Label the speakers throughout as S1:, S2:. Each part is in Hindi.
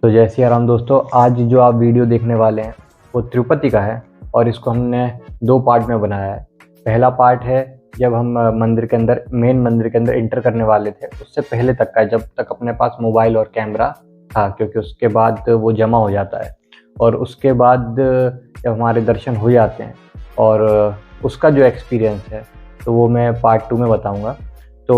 S1: तो जय सिया राम दोस्तों, आज जो आप वीडियो देखने वाले हैं वो तिरुपति का है और इसको हमने 2 पार्ट में बनाया है। पहला पार्ट है जब हम मंदिर के अंदर, मेन मंदिर के अंदर एंटर करने वाले थे, उससे पहले तक का, जब तक अपने पास मोबाइल और कैमरा था, क्योंकि उसके बाद वो जमा हो जाता है। और उसके बाद जब हमारे दर्शन हो जाते हैं और उसका जो एक्सपीरियंस है तो वो मैं पार्ट 2 में बताऊँगा। तो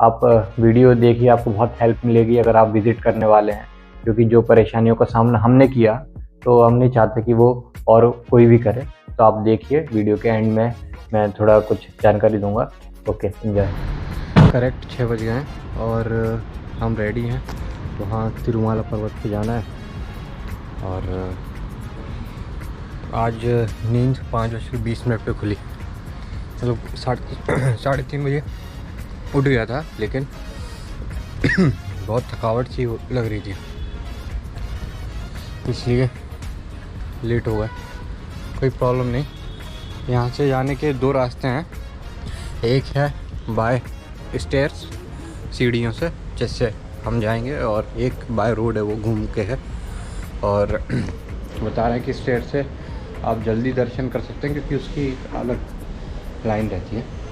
S1: आप वीडियो देखिए, आपको बहुत हेल्प मिलेगी अगर आप विज़िट करने वाले हैं, क्योंकि जो परेशानियों का सामना हमने किया तो हम नहीं चाहते कि वो और कोई भी करे। तो आप देखिए, वीडियो के एंड में मैं थोड़ा कुछ जानकारी दूंगा। Okay, enjoy. करेक्ट 6 बज गए हैं और हम रेडी हैं। वहाँ तिरुमाला पर्वत पे जाना है और आज नींद 5:20 पे खुली। मतलब 3:30 बजे उठ गया था, लेकिन बहुत थकावट सी लग रही थी, इसलिए लेट हो गए। कोई प्रॉब्लम नहीं। यहाँ से जाने के 2 रास्ते हैं। एक है बाय स्टेयर्स, सीढ़ियों से, जिससे हम जाएंगे, और एक बाय रोड है, वो घूम के है। और बता रहे हैं कि स्टेयर से आप जल्दी दर्शन कर सकते हैं, क्योंकि उसकी एक अलग लाइन रहती है।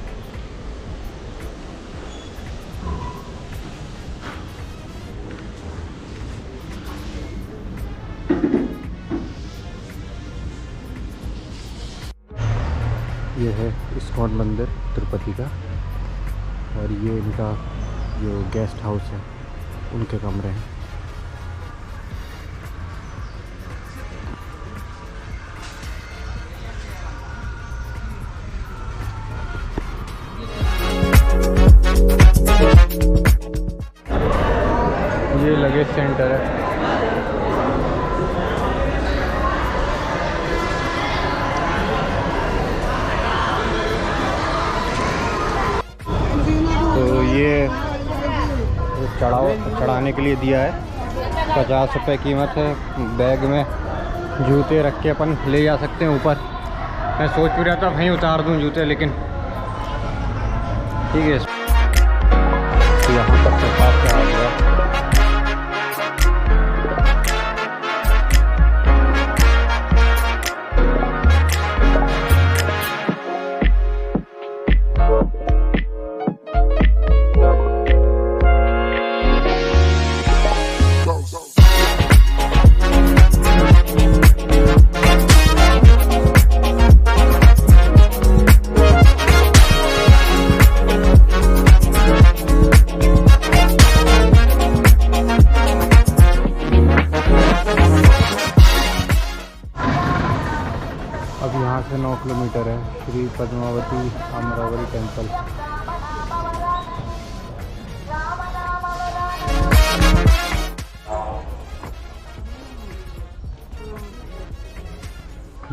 S1: ये है इस्कॉन मंदिर तिरुपति का, और ये इनका जो गेस्ट हाउस है, उनके कमरे हैं। ये लगेज सेंटर है। ये चढ़ाने के लिए दिया है, 50 रुपये कीमत है। बैग में जूते रख के अपन ले जा सकते हैं ऊपर। मैं सोच भी रहा था वहीं उतार दूं जूते, लेकिन ठीक है। तो यहाँ पर सरकार से आ गया। अब यहाँ से 9 किलोमीटर है श्री पद्मावती अमरावती टेम्पल।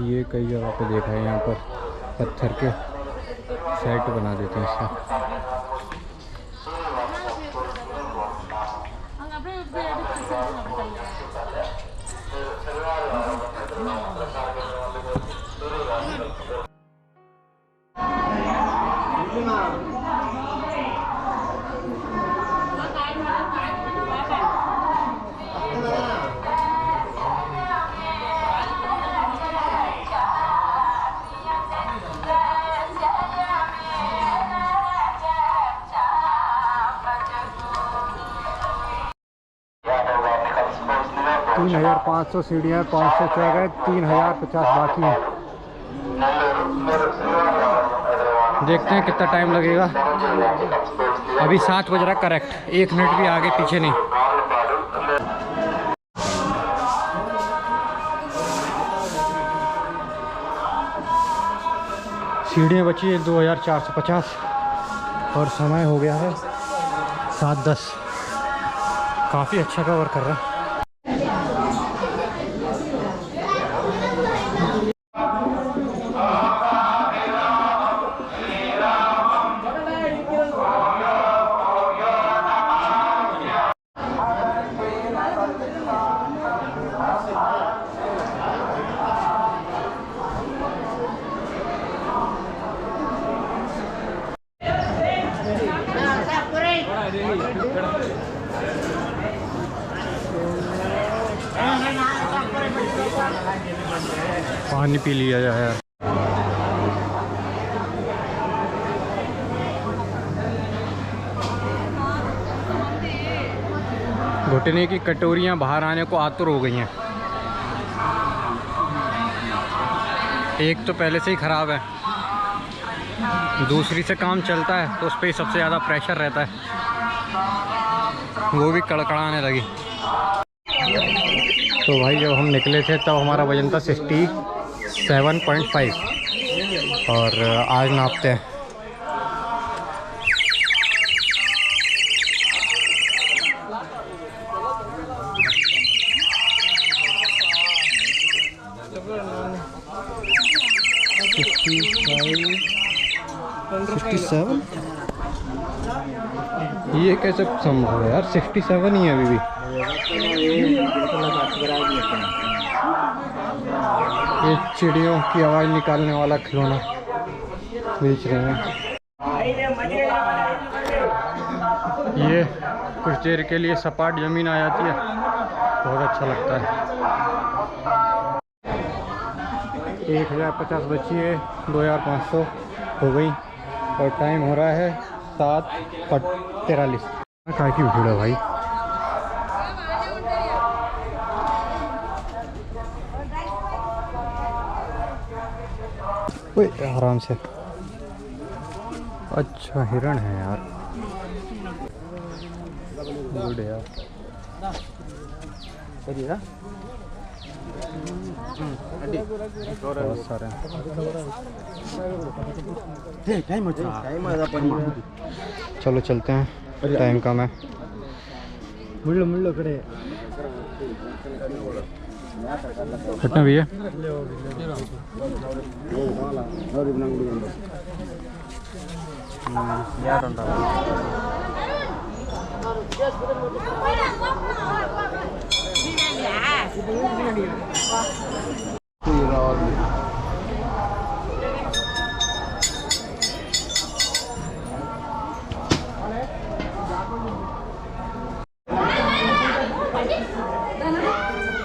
S1: ये कई जगह पे देखा है, यहाँ पर पत्थर के सेट बना देते हैं इसका। तीन 3,500 सीढ़ियाँ, 500 चढ़ गए, 3,050 बाकी हैं। देखते हैं कितना टाइम लगेगा। अभी 7 बज रहा है करेक्ट, 1 मिनट भी आगे पीछे नहीं। सीढ़ियाँ बची है 2,450 और समय हो गया है 7:10। काफ़ी अच्छा कवर कर रहा है। पानी पी लिया जाए यार। घुटने की कटोरियां बाहर आने को आतुर हो गई हैं। एक तो पहले से ही ख़राब है, दूसरी से काम चलता है तो उस पर सबसे ज़्यादा प्रेशर रहता है, वो भी कड़कड़ाने लगी। तो भाई जब हम निकले थे तब हमारा वज़न था 67.5 और आज नापते हैं। ये कैसे संभव है यार, 67 ही है अभी भी। ये चिड़ियों की आवाज़ निकालने वाला खिलौना बेच रहे हैं। ये कुछ देर के लिए सपाट ज़मीन आ जाती है, बहुत अच्छा लगता है। 1050 बची है, 2500 हो गई और टाइम हो रहा है 7:43। काय की भीड़ है भाई। ओए आराम से। अच्छा हिरण है यार, गुड यार। बहुत सारे चलो चलते हैं, टाइम कम है। मुल्लो खड़े कितना भैया?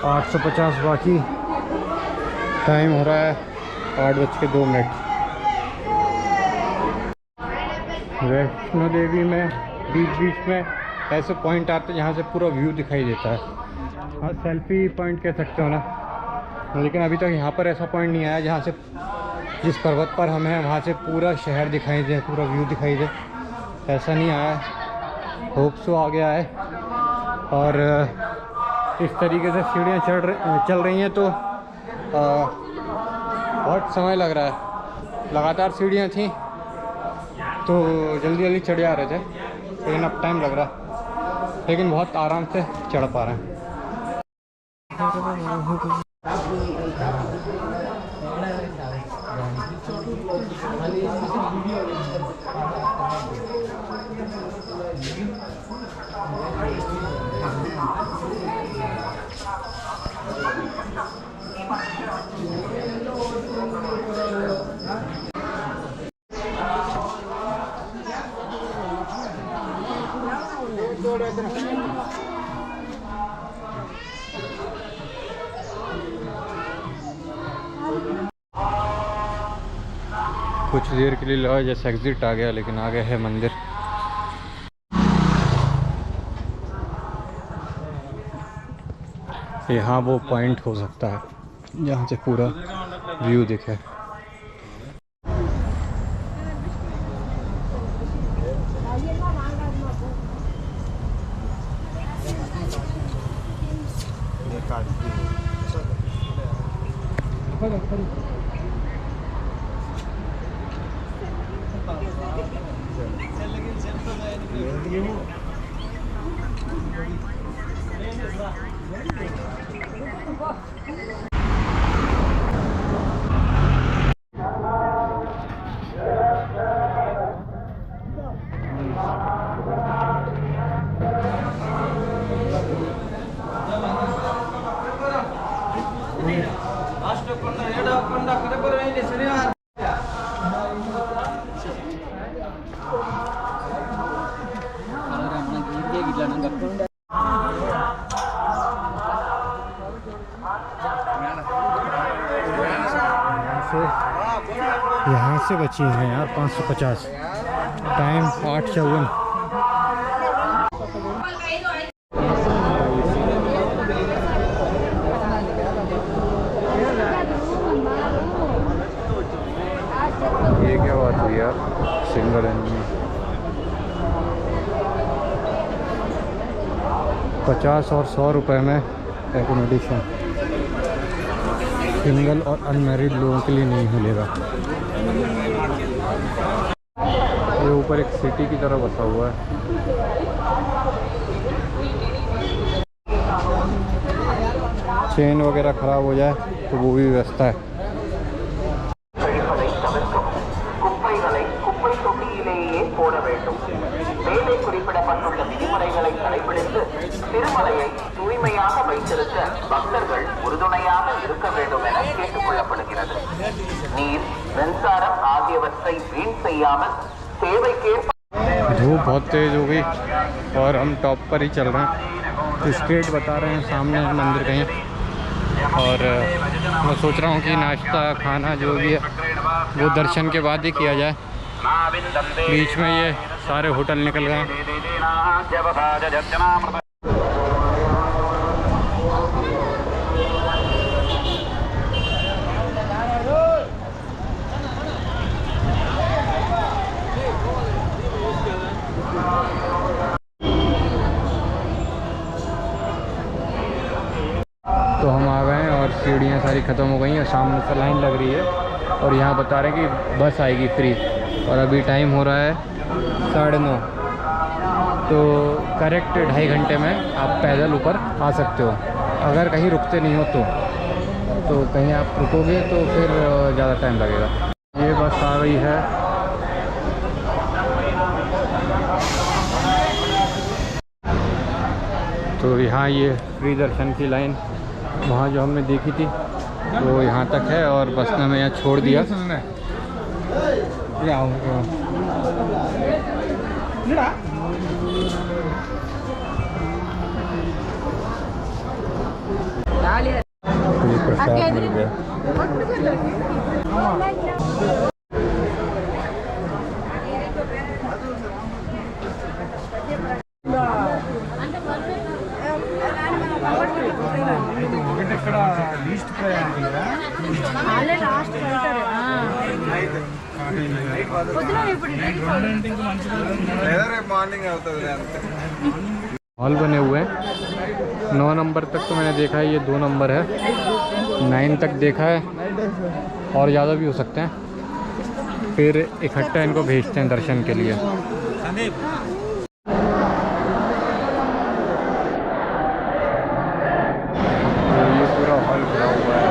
S1: आठ 850 बाकी, टाइम हो रहा है 8:02। वैष्णो देवी में बीच में ऐसे पॉइंट आते हैं जहाँ से पूरा व्यू दिखाई देता है। हाँ सेल्फी पॉइंट कह सकते हो ना, लेकिन अभी तक यहाँ पर ऐसा पॉइंट नहीं आया जहाँ से जिस पर्वत पर हम हैं वहाँ से पूरा शहर दिखाई दे, पूरा व्यू दिखाई दे। ऐसा नहीं आया, होप सो आ गया है। और इस तरीके से सीढ़ियाँ चल रही हैं तो बहुत समय लग रहा है। लगातार सीढ़ियाँ थी तो जल्दी जल्दी चढ़ जा रहे थे, लेकिन अब टाइम लग रहा, लेकिन बहुत आराम से चढ़ पा रहे हैं। कुछ देर के लिए लगा जैसे एग्जिट आ गया, लेकिन आगे है मंदिर। यहाँ वो पॉइंट हो सकता है जहाँ से पूरा व्यू दिखे।
S2: से बची हैं यार 550। टाइम 8:54।
S1: ये क्या बात हुई यार, सिंगल एंड
S2: 50 और 100 रुपये में एकोमोडेशन सिंगल और अनमैरिड लोगों के लिए नहीं मिलेगा। ये ऊपर एक सिटी की तरह बसा हुआ है। चेन वगैरह ख़राब हो जाए तो वो भी व्यवस्था है।
S3: குப்பைகளை குப்பை தொட்டியிலேயே போட வேண்டும். மேலே குறிப்பிடப்பட்டுள்ள விதிமுறைகளை கடைபிடித்து திருமலையை தூய்மையாக வைத்திருக்க பக்தர்கள் உறுதுணையாக இருக்க வேண்டும் என கேட்டுக் கொள்ளப்படுகிறது. நீர், மின்சாரம் ஆகியவற்றை வீண் செய்யாமல் தேவைக்கேற்ப
S2: धूप बहुत तेज़ हो गई और हम टॉप पर ही चल रहे हैं। तो स्ट्रेट बता रहे हैं सामने मंदिर कहीं, और मैं सोच रहा हूँ कि नाश्ता खाना जो भी है वो दर्शन के बाद ही किया जाए। बीच में ये सारे होटल निकल गए हैं। तो हम आ गए हैं और सीढ़ियाँ सारी ख़त्म हो गई हैं, सामने से लाइन लग रही है और यहाँ बता रहे हैं कि बस आएगी फ्री। और अभी टाइम हो रहा है 9:30, तो करेक्ट 2.5 घंटे में आप पैदल ऊपर आ सकते हो, अगर कहीं रुकते नहीं हो तो कहीं आप रुकोगे तो फिर ज़्यादा टाइम लगेगा। ये बस आ गई है। तो यहाँ ये फ्री दर्शन की लाइन वहाँ जो हमने देखी थी वो यहाँ तक है, और बस ने हमें यहाँ छोड़ दिया। ये प्रसाद मिल गया। हॉल बने हुए हैं 9 नंबर तक, तो मैंने देखा है ये 2 नंबर है। 9 तक देखा है और ज़्यादा भी हो सकते हैं। फिर इकट्ठा इनको भेजते हैं दर्शन के लिए। ये पूरा हॉल भरा हुआ है।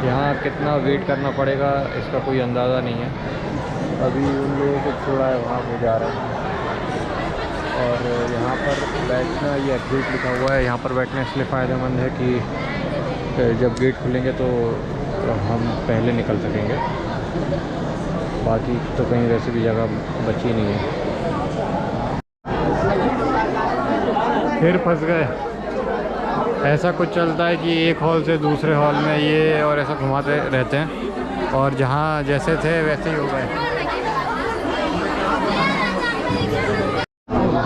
S2: यहाँ कितना वेट करना पड़ेगा इसका कोई अंदाज़ा नहीं है। अभी उन लोगों को छोड़ा है, वहाँ पे जा रहे हैं। और यहाँ पर बैठना, ये एग्जिट लिखा हुआ है, यहाँ पर बैठना इसलिए फ़ायदेमंद है कि जब गेट खुलेंगे तो हम पहले निकल सकेंगे। बाकी तो कहीं वैसे भी जगह बची नहीं है। फिर फंस गए। ऐसा कुछ चलता है कि एक हॉल से दूसरे हॉल में ये और ऐसा घुमाते रहते हैं, और जहाँ जैसे थे वैसे ही हो गए।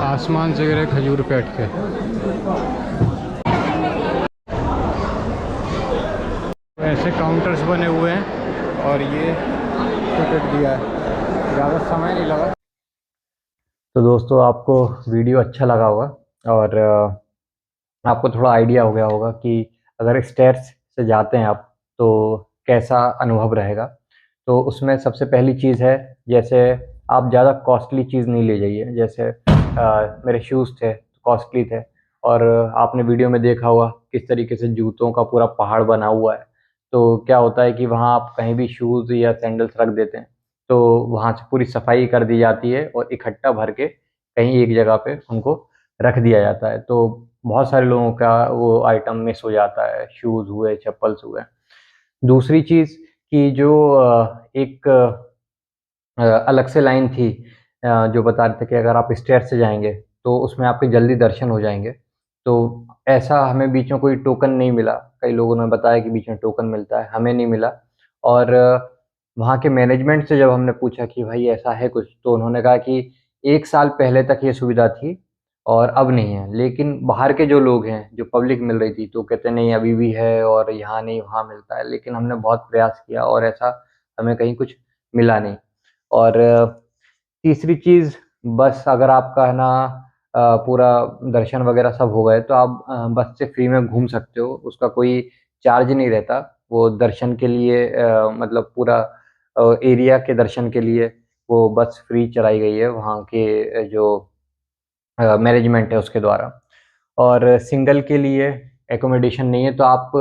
S2: आसमान से गिरे खजूर पे अटके। ऐसे काउंटर्स बने हुए हैं और ये टिकट दिया है, ज़्यादा समय नहीं लगा।
S1: तो दोस्तों, आपको वीडियो अच्छा लगा होगा और आपको थोड़ा आइडिया हो गया होगा कि अगर स्टेयर्स से जाते हैं आप तो कैसा अनुभव रहेगा। तो उसमें सबसे पहली चीज़ है, जैसे आप ज़्यादा कॉस्टली चीज़ नहीं ले जाइए। जैसे मेरे शूज़ थे, कॉस्टली थे, और आपने वीडियो में देखा होगा किस तरीके से जूतों का पूरा पहाड़ बना हुआ है। तो क्या होता है कि वहाँ आप कहीं भी शूज़ या सैंडल्स रख देते हैं तो वहाँ से पूरी सफाई कर दी जाती है और इकट्ठा भर के कहीं एक जगह पे उनको रख दिया जाता है। तो बहुत सारे लोगों का वो आइटम मिस हो जाता है, शूज़ हुए, चप्पल्स हुए। दूसरी चीज़ कि जो एक अलग से लाइन थी, जो बता रहे थे कि अगर आप स्टेयर से जाएँगे तो उसमें आपके जल्दी दर्शन हो जाएँगे। तो ऐसा हमें बीच में कोई टोकन नहीं मिला। कई लोगों ने बताया कि बीच में टोकन मिलता है, हमें नहीं मिला। और वहाँ के मैनेजमेंट से जब हमने पूछा कि भाई ऐसा है कुछ, तो उन्होंने कहा कि 1 साल पहले तक ये सुविधा थी और अब नहीं है। लेकिन बाहर के जो लोग हैं, जो पब्लिक मिल रही थी, तो कहते नहीं अभी भी है और यहाँ नहीं वहाँ मिलता है। लेकिन हमने बहुत प्रयास किया और ऐसा हमें कहीं कुछ मिला नहीं। और तीसरी चीज़, बस अगर आपका है ना पूरा दर्शन वगैरह सब हो गए तो आप बस से फ्री में घूम सकते हो, उसका कोई चार्ज नहीं रहता। वो दर्शन के लिए मतलब पूरा एरिया के दर्शन के लिए वो बस फ्री चलाई गई है वहाँ के जो मैनेजमेंट है उसके द्वारा। और सिंगल के लिए एकोमोडेशन नहीं है, तो आप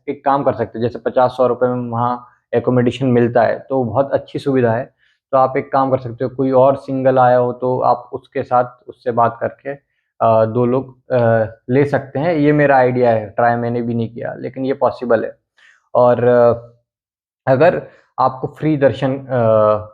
S1: एक काम कर सकते हो, जैसे 50-100 रुपये में वहाँ एकोमोडेशन मिलता है, तो बहुत अच्छी सुविधा है। तो आप एक काम कर सकते हो, कोई और सिंगल आया हो तो आप उसके साथ उससे बात करके 2 लोग ले सकते हैं। ये मेरा आइडिया है, ट्राई मैंने भी नहीं किया, लेकिन ये पॉसिबल है। और अगर आपको फ्री दर्शन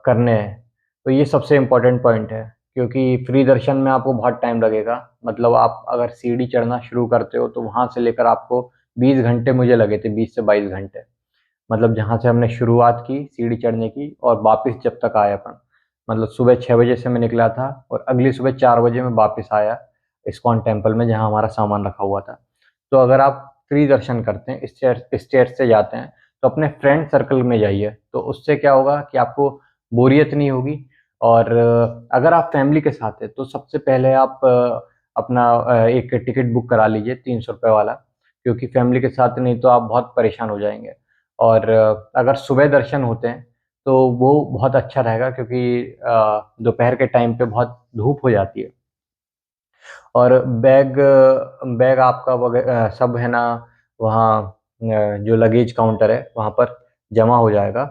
S1: करने हैं, तो ये सबसे इम्पोर्टेंट पॉइंट है, क्योंकि फ्री दर्शन में आपको बहुत टाइम लगेगा। मतलब आप अगर सीढ़ी चढ़ना शुरू करते हो तो वहाँ से लेकर आपको 20 घंटे मुझे लगे थे, 20 से 22 घंटे। मतलब जहाँ से हमने शुरुआत की सीढ़ी चढ़ने की और वापस जब तक आए अपन, मतलब सुबह 6 बजे से मैं निकला था और अगली सुबह 4 बजे मैं वापस आया इस्कॉन टेम्पल में, जहाँ हमारा सामान रखा हुआ था। तो अगर आप फ्री दर्शन करते हैं, स्टेयर्स से जाते हैं, तो अपने फ्रेंड सर्कल में जाइए, तो उससे क्या होगा कि आपको बोरियत नहीं होगी। और अगर आप फैमिली के साथ हैं तो सबसे पहले आप अपना एक टिकट बुक करा लीजिए 300 रुपये वाला, क्योंकि फैमिली के साथ नहीं तो आप बहुत परेशान हो जाएंगे। और अगर सुबह दर्शन होते हैं तो वो बहुत अच्छा रहेगा, क्योंकि दोपहर के टाइम पे बहुत धूप हो जाती है। और बैग बैग आपका सब है ना वहाँ जो लगेज काउंटर है वहाँ पर जमा हो जाएगा।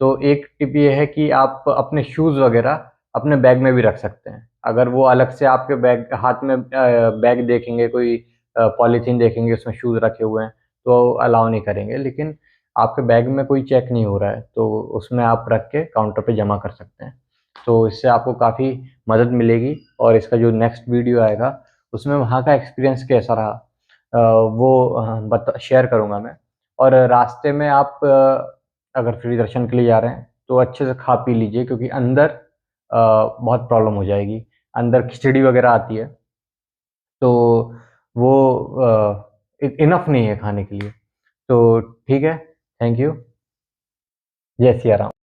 S1: तो एक टिप ये है कि आप अपने शूज़ वगैरह अपने बैग में भी रख सकते हैं। अगर वो अलग से आपके बैग हाथ में बैग देखेंगे, कोई पॉलीथीन देखेंगे उसमें शूज़ रखे हुए हैं, तो अलाउ नहीं करेंगे। लेकिन आपके बैग में कोई चेक नहीं हो रहा है तो उसमें आप रख के काउंटर पे जमा कर सकते हैं। तो इससे आपको काफ़ी मदद मिलेगी। और इसका जो नेक्स्ट वीडियो आएगा उसमें वहाँ का एक्सपीरियंस कैसा रहा वो बता शेयर करूँगा मैं। और रास्ते में आप अगर फ्री दर्शन के लिए जा रहे हैं तो अच्छे से खा पी लीजिए, क्योंकि अंदर बहुत प्रॉब्लम हो जाएगी। अंदर खिचड़ी वगैरह आती है, तो वो इनफ नहीं है खाने के लिए। तो ठीक है, थैंक यू, जय सिया राम।